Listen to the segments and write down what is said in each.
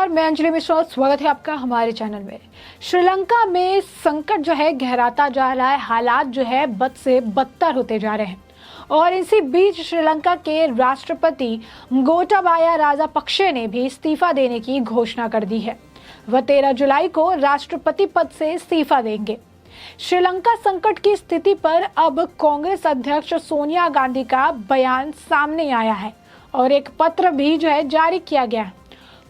नमस्कार, मैं अंजलि मिश्रा। स्वागत है आपका हमारे चैनल में। श्रीलंका में संकट जो है गहराता जा रहा है। हालात जो है बद से बदतर होते जा रहे हैं और इसी बीच श्रीलंका के राष्ट्रपति गोटाबाया राजपक्षे ने भी इस्तीफा देने की घोषणा कर दी है। वह 13 जुलाई को राष्ट्रपति पद से इस्तीफा देंगे। श्रीलंका संकट की स्थिति पर अब कांग्रेस अध्यक्ष सोनिया गांधी का बयान सामने आया है और एक पत्र भी जो है जारी किया गया है।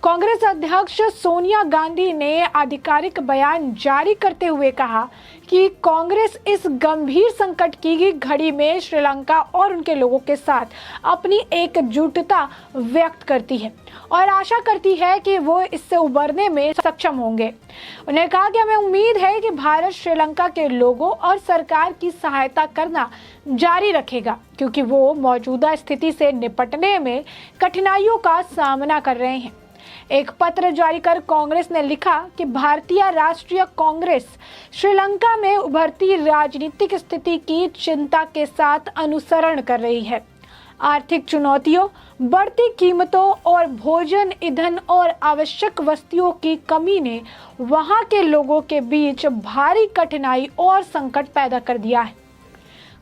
कांग्रेस अध्यक्ष सोनिया गांधी ने आधिकारिक बयान जारी करते हुए कहा कि कांग्रेस इस गंभीर संकट की घड़ी में श्रीलंका और उनके लोगों के साथ अपनी एकजुटता व्यक्त करती है और आशा करती है कि वो इससे उबरने में सक्षम होंगे। उन्होंने कहा कि हमें उम्मीद है कि भारत श्रीलंका के लोगों और सरकार की सहायता करना जारी रखेगा, क्योंकि वो मौजूदा स्थिति से निपटने में कठिनाइयों का सामना कर रहे हैं। एक पत्र जारी कर कांग्रेस ने लिखा कि भारतीय राष्ट्रीय कांग्रेस श्रीलंका में उभरती राजनीतिक स्थिति की चिंता के साथ अनुसरण कर रही है। आर्थिक चुनौतियों, बढ़ती कीमतों और भोजन, ईंधन और आवश्यक वस्तुओं की कमी ने वहां के लोगों के बीच भारी कठिनाई और संकट पैदा कर दिया है।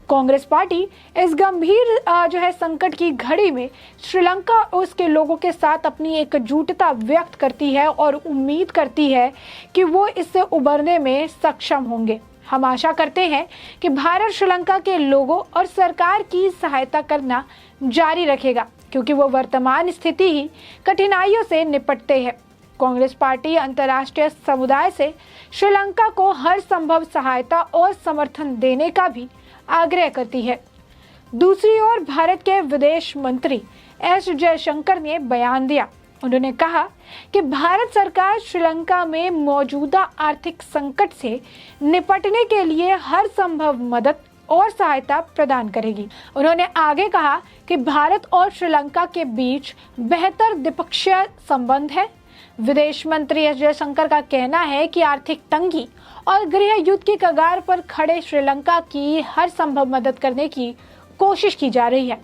कांग्रेस पार्टी इस गंभीर जो है संकट की घड़ी में श्रीलंका और उसके लोगों के साथ अपनी एकजुटता व्यक्त करती है और उम्मीद करती है कि वो इससे उबरने में सक्षम होंगे। हम आशा करते हैं कि भारत श्रीलंका के लोगों और सरकार की सहायता करना जारी रखेगा, क्योंकि वो वर्तमान स्थिति ही कठिनाइयों से निपटते हैं। कांग्रेस पार्टी अंतर्राष्ट्रीय समुदाय से श्रीलंका को हर संभव सहायता और समर्थन देने का भी आग्रह करती है। दूसरी ओर भारत के विदेश मंत्री एस जयशंकर ने बयान दिया। उन्होंने कहा कि भारत सरकार श्रीलंका में मौजूदा आर्थिक संकट से निपटने के लिए हर संभव मदद और सहायता प्रदान करेगी। उन्होंने आगे कहा कि भारत और श्रीलंका के बीच बेहतर द्विपक्षीय संबंध है। विदेश मंत्री एस जयशंकर का कहना है कि आर्थिक तंगी और गृह युद्ध की कगार पर खड़े श्रीलंका की हर संभव मदद करने की कोशिश की जा रही है।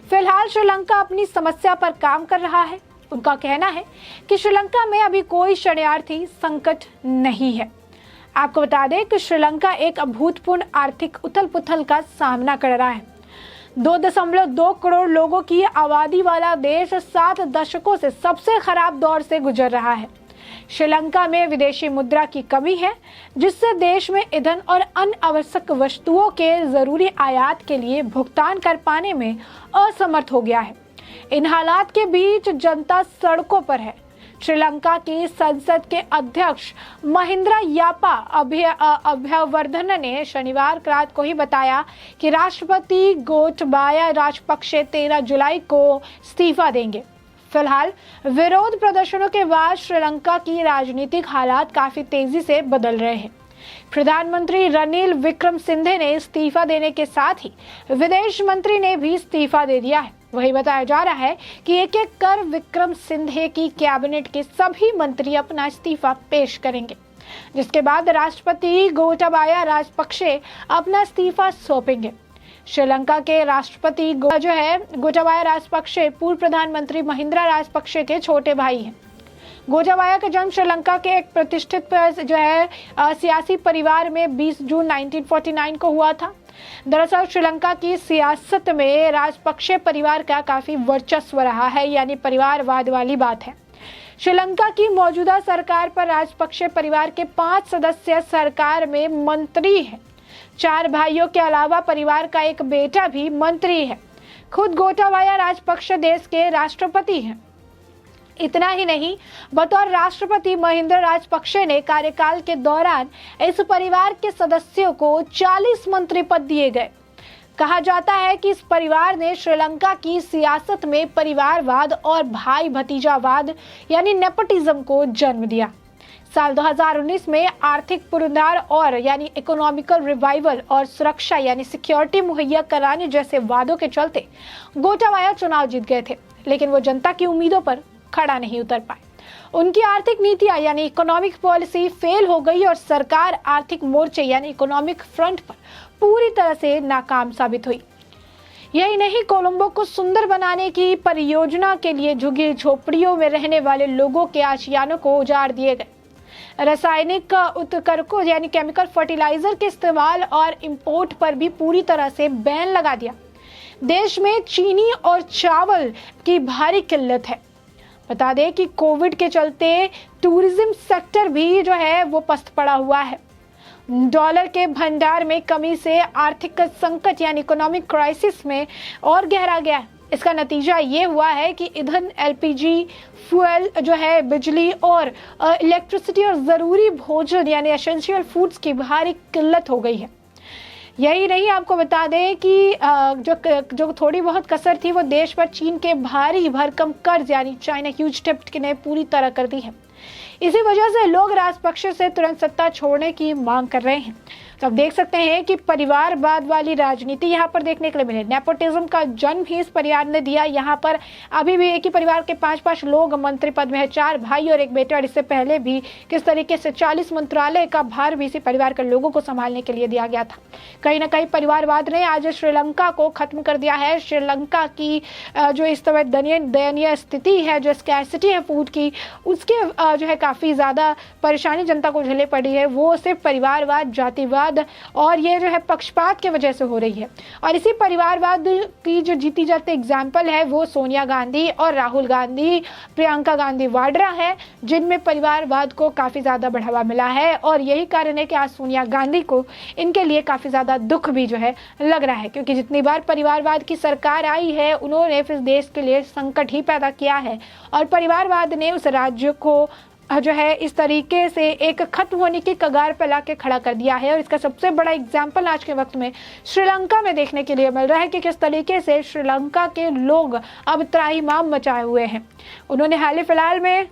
फिलहाल श्रीलंका अपनी समस्या पर काम कर रहा है। उनका कहना है कि श्रीलंका में अभी कोई शरणार्थी संकट नहीं है। आपको बता दें कि श्रीलंका एक अभूतपूर्व आर्थिक उथल-पुथल का सामना कर रहा है। 2.2 करोड़ लोगों की आबादी वाला देश 7 दशकों से सबसे खराब दौर से गुजर रहा है। श्रीलंका में विदेशी मुद्रा की कमी है, जिससे देश में ईंधन और अन्य आवश्यक वस्तुओं के जरूरी आयात के लिए भुगतान कर पाने में असमर्थ हो गया है। इन हालात के बीच जनता सड़कों पर है। श्रीलंका की संसद के अध्यक्ष महिंद्रा यापा अभ्यवर्धन ने शनिवार रात को ही बताया कि राष्ट्रपति गोटाबाया राजपक्षे 13 जुलाई को इस्तीफा देंगे। फिलहाल विरोध प्रदर्शनों के बाद श्रीलंका की राजनीतिक हालात काफी तेजी से बदल रहे हैं। प्रधानमंत्री रनिल विक्रमसिंघे ने इस्तीफा देने के साथ ही विदेश मंत्री ने भी इस्तीफा दे दिया है। वही बताया जा रहा है कि एक एक कर विक्रमसिंघे की कैबिनेट के सभी मंत्री अपना इस्तीफा पेश करेंगे, जिसके बाद राष्ट्रपति गोटाबाया राजपक्षे अपना इस्तीफा सौंपेंगे। श्रीलंका के राष्ट्रपति गोटाबाया राजपक्षे पूर्व प्रधानमंत्री महिंद्रा राजपक्षे के छोटे भाई हैं। गोटाबाया का जन्म श्रीलंका के एक प्रतिष्ठित सियासी परिवार में 20 जून 1949 को हुआ था। दरअसल श्रीलंका की सियासत में राजपक्षे परिवार का काफी वर्चस्व रहा है, यानी परिवारवाद वाली बात है। श्रीलंका की मौजूदा सरकार पर राजपक्षे परिवार के 5 सदस्य सरकार में मंत्री हैं। 4 भाइयों के अलावा परिवार का एक बेटा भी मंत्री है। खुद गोटाबाया राजपक्षे देश के राष्ट्रपति हैं। इतना ही नहीं, बतौर राष्ट्रपति महिंद्रा राजपक्षे ने कार्यकाल के दौरान इस परिवार के सदस्यों को 40 मंत्री पद दिए गए। कहा जाता है कि इस परिवार ने श्रीलंका की सियासत में परिवारवाद और भाई भतीजावाद यानी नेपोटिज्म को जन्म दिया। साल 2019 में आर्थिक पुनरुद्धार और यानी इकोनॉमिकल रिवाइवल और सुरक्षा यानी सिक्योरिटी मुहैया कराने जैसे वादों के चलते गोटाबाया चुनाव जीत गए थे, लेकिन वो जनता की उम्मीदों पर खड़ा नहीं उतर पाए। उनकी आर्थिक नीतियां यानी इकोनॉमिक पॉलिसी फेल हो गई और सरकार आर्थिक मोर्चे यानी इकोनॉमिक फ्रंट पर पूरी तरह से नाकाम साबित हुई। यही नहीं, कोलंबो को सुंदर बनाने की परियोजना के लिए झुग्गी झोपड़ियों में रहने वाले लोगों के आशियानों को उजाड़ दिए गए। रासायनिक उत्तरकों यानी केमिकल फर्टिलाइजर के इस्तेमाल और इंपोर्ट पर भी पूरी तरह से बैन लगा दिया। देश में चीनी और चावल की भारी किल्लत है। बता दें कि कोविड के चलते टूरिज्म सेक्टर भी जो है वो पस्त पड़ा हुआ है। डॉलर के भंडार में कमी से आर्थिक संकट यानी इकोनॉमिक क्राइसिस में और गहरा गया है। इसका नतीजा ये हुआ है कि ईंधन, एलपीजी, फ्यूल जो है, बिजली और इलेक्ट्रिसिटी और ज़रूरी भोजन यानी एसेंशियल फूड्स की भारी किल्लत हो गई है। यही नहीं, आपको बता दें कि जो थोड़ी बहुत कसर थी वो देश पर चीन के भारी भरकम कर्ज यानी चाइना ह्यूज डेब्ट ने पूरी तरह कर दी है। इसी वजह से लोग राजपक्षे से तुरंत सत्ता छोड़ने की मांग कर रहे हैं। तो आप देख सकते हैं कि परिवारवाद वाली राजनीति यहाँ पर देखने के लिए मिले। नेपोटिज्म का जन्म ही इस परिवार ने दिया। यहाँ पर अभी भी एक ही परिवार के 5-5 लोग मंत्री पद में है, 4 भाई और एक बेटा। और इससे पहले भी किस तरीके से 40 मंत्रालय का भार भी इसी परिवार के लोगों को संभालने के लिए दिया गया था। कहीं ना कहीं परिवारवाद ने आज श्रीलंका को खत्म कर दिया है। श्रीलंका की जो इस तरह दयनीय स्थिति है, जो स्कैर्सिटी है फूड की, उसके जो है काफ़ी ज़्यादा परेशानी जनता को झेलनी पड़ी है, वो सिर्फ परिवारवाद, जातिवाद और ये जो है पक्षपात के वजह से हो रही है। और इसी परिवारवाद की जो जीती जाती एग्जाम्पल है वो सोनिया गांधी और राहुल गांधी, प्रियंका गांधी वाड्रा है, जिनमें परिवारवाद को काफ़ी ज़्यादा बढ़ावा मिला है। और यही कारण है कि आज सोनिया गांधी को इनके लिए काफ़ी ज़्यादा दुख भी जो है लग रहा है, क्योंकि जितनी बार परिवारवाद की सरकार आई है उन्होंने इस देश के लिए संकट ही पैदा किया है। और परिवारवाद ने उस राज्य को जो है इस तरीके से एक खत्म होने की कगार पर लाके खड़ा कर दिया है। और इसका सबसे बड़ा एग्जाम्पल आज के वक्त में श्रीलंका में देखने के लिए मिल रहा है कि किस तरीके से श्रीलंका के लोग अब त्राहिमाम मचाए हुए हैं। उन्होंने हाल ही फिलहाल में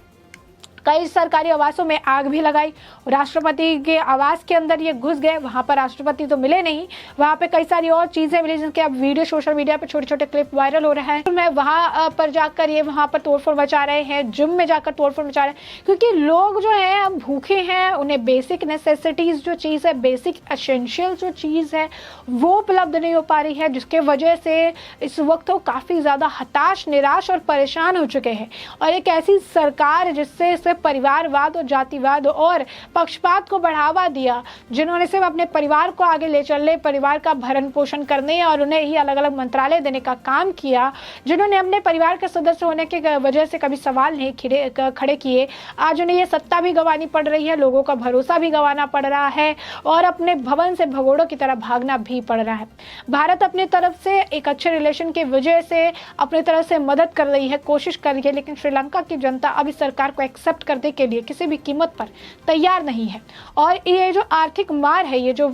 कई सरकारी आवासों में आग भी लगाई। राष्ट्रपति के आवास के अंदर ये घुस गए, वहां पर राष्ट्रपति तो मिले नहीं, वहां पे कई सारी और चीजें मिली जिनके अब वीडियो सोशल मीडिया पे छोटे छोटे क्लिप वायरल हो रहा है। तो मैं वहां पर जाकर ये वहां पर तोड़फोड़ मचा रहे हैं, जिम में जाकर तोड़फोड़ मचा रहे हैं, क्योंकि लोग जो है अब भूखे हैं। उन्हें बेसिक नेसेसिटीज जो चीज़ है, बेसिक एसेंशियल जो चीज़ है वो उपलब्ध नहीं हो पा रही है, जिसके वजह से इस वक्त वो काफ़ी ज़्यादा हताश, निराश और परेशान हो चुके हैं। और एक ऐसी सरकार जिससे परिवारवाद और जातिवाद और पक्षपात को बढ़ावा दिया, जिन्होंने सिर्फ अपने परिवार को आगे ले चलने, परिवार का भरण पोषण करने और उन्हें ही अलग अलग मंत्रालय देने का काम किया, जिन्होंने अपने परिवार के सदस्य होने के वजह से कभी सवाल नहीं खड़े किए, आज उन्हें ये सत्ता भी गंवानी पड़ रही है, लोगों का भरोसा भी गंवाना पड़ रहा है और अपने भवन से भगोड़ों की तरह भागना भी पड़ रहा है। भारत अपनी तरफ से एक अच्छे रिलेशन की वजह से अपनी तरफ से मदद कर रही है, कोशिश कर रही है, लेकिन श्रीलंका की जनता अभी सरकार को एक्सेप्ट करने के लिए किसी भी कीमत पर तैयार नहीं है। और ये जो आर्थिक मार है, ये जो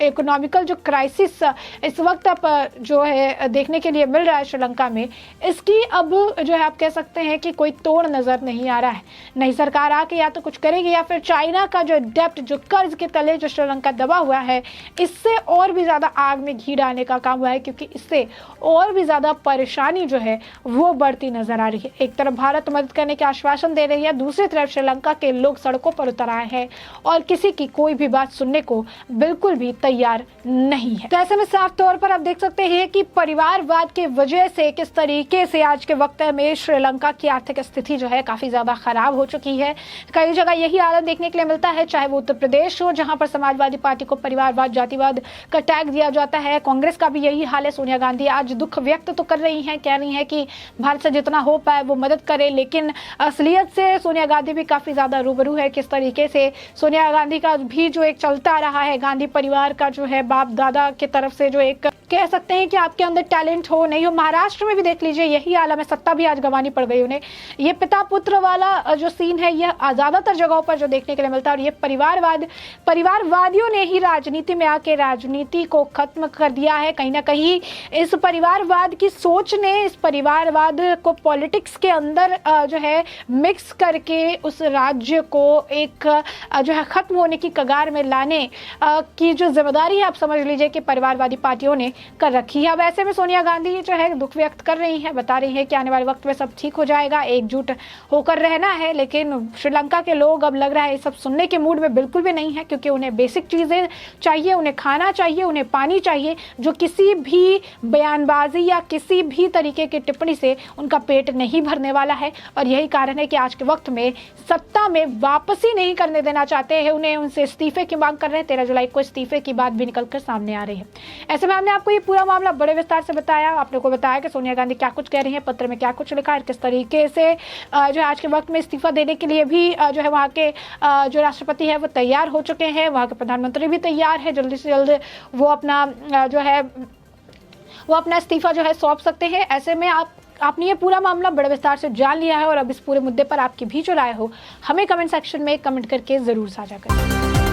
इकोनॉमिकल जो क्राइसिस इस वक्त जो है देखने के लिए मिल रहा है श्रीलंका में, इसकी अब जो है आप कह सकते हैं कि कोई तोड़ नजर नहीं आ रहा है। नई सरकार आके या तो कुछ करेगी या फिर चाइना का जो डेप्ट, जो कर्ज के तले जो श्रीलंका दबा हुआ है, इससे और भी ज्यादा आग में घी डालने का काम हुआ है, क्योंकि इससे और भी ज्यादा परेशानी जो है वो बढ़ती नजर आ रही है। एक तरफ भारत मदद करने के आश्वासन दे रही है, दूसरी तरफ श्रीलंका के लोग सड़कों पर उतर आए हैं और किसी की कोई भी बात सुनने को बिल्कुल भी तैयार नहीं है। तो ऐसे में साफ तौर पर आप देख सकते हैं कि परिवारवाद की वजह से किस तरीके से आज के वक्त में श्रीलंका की आर्थिक स्थिति जो है काफी ज्यादा खराब हो चुकी है। कई जगह यही हालत देखने के लिए मिलता है, चाहे वो उत्तर प्रदेश हो जहां पर समाजवादी पार्टी को परिवारवाद, जातिवाद का टैग दिया जाता है, कांग्रेस का भी यही हाल है। सोनिया गांधी आज दुख व्यक्त तो कर रही हैं, कह रही हैं कि भारत से जितना हो पाए वो मदद करे, लेकिन असलियत से सोनिया गांधी भी काफी ज्यादा रूबरू है। किस तरीके से सोनिया गांधी का भी जो एक चलता रहा है, गांधी परिवार का जो है बाप दादा की तरफ से जो एक कह सकते हैं कि आपके अंदर टैलेंट हो नहीं हो, महाराष्ट्र में भी देख लीजिए यही आलम है, सत्ता भी आज गंवानी पड़ गई उन्हें। ये पिता पुत्र वाला जो सीन है यह ज्यादातर जगहों पर जो देखने के लिए मिलता है। और ये परिवारवादियों ने ही राजनीति में आके राजनीति को खत्म कर दिया है। कहीं ना कहीं इस परिवारवाद की सोच ने इस परिवारवाद को पॉलिटिक्स के अंदर जो है मिक्स करके उस राज्य को एक जो है खत्म होने की कगार में लाने की जो जिम्मेदारी है, आप समझ लीजिए कि परिवारवादी पार्टियों ने कर रखी है। अब ऐसे में सोनिया गांधी जो है दुख व्यक्त कर रही है, बता रही है कि आने वाले वक्त में सब ठीक हो जाएगा, एकजुट होकर रहना है। लेकिन श्रीलंका के लोग अब लग रहा है सब सुनने के मूड में बिल्कुल भी नहीं है, क्योंकि उन्हें बेसिक चीज़ें चाहिए, उन्हें खाना चाहिए, उन्हें पानी चाहिए, जो किसी भी बयानबाजी या किसी भी तरीके की टिप्पणी से उनका पेट नहीं भरने वाला है। और यही कारण है कि आज के वक्त में सत्ता में वापसी नहीं करने देना चाहते हैं, उन्हें उनसे इस्तीफे की मांग कर रहे हैं। 13 जुलाई को इस्तीफे की बात भी निकलकर सामने आ रही है। ऐसे में हमने आपको ये पूरा मामला बड़े विस्तार से बताया, आपने को बताया कि सोनिया गांधी क्या कुछ कह रही है, पत्र में क्या कुछ लिखा है, किस तरीके से जो है आज के वक्त में इस्तीफा देने के लिए भी जो है वहाँ के जो राष्ट्रपति है वो तैयार हो चुके हैं, वहाँ के प्रधानमंत्री भी तैयार है, जल्दी से जल्द वो अपना जो है वो अपना इस्तीफा जो है सौंप सकते हैं। ऐसे में आपने ये पूरा मामला बड़े विस्तार से जान लिया है, और अब इस पूरे मुद्दे पर आपकी भी जो राय हो हमें कमेंट सेक्शन में कमेंट करके ज़रूर साझा करें।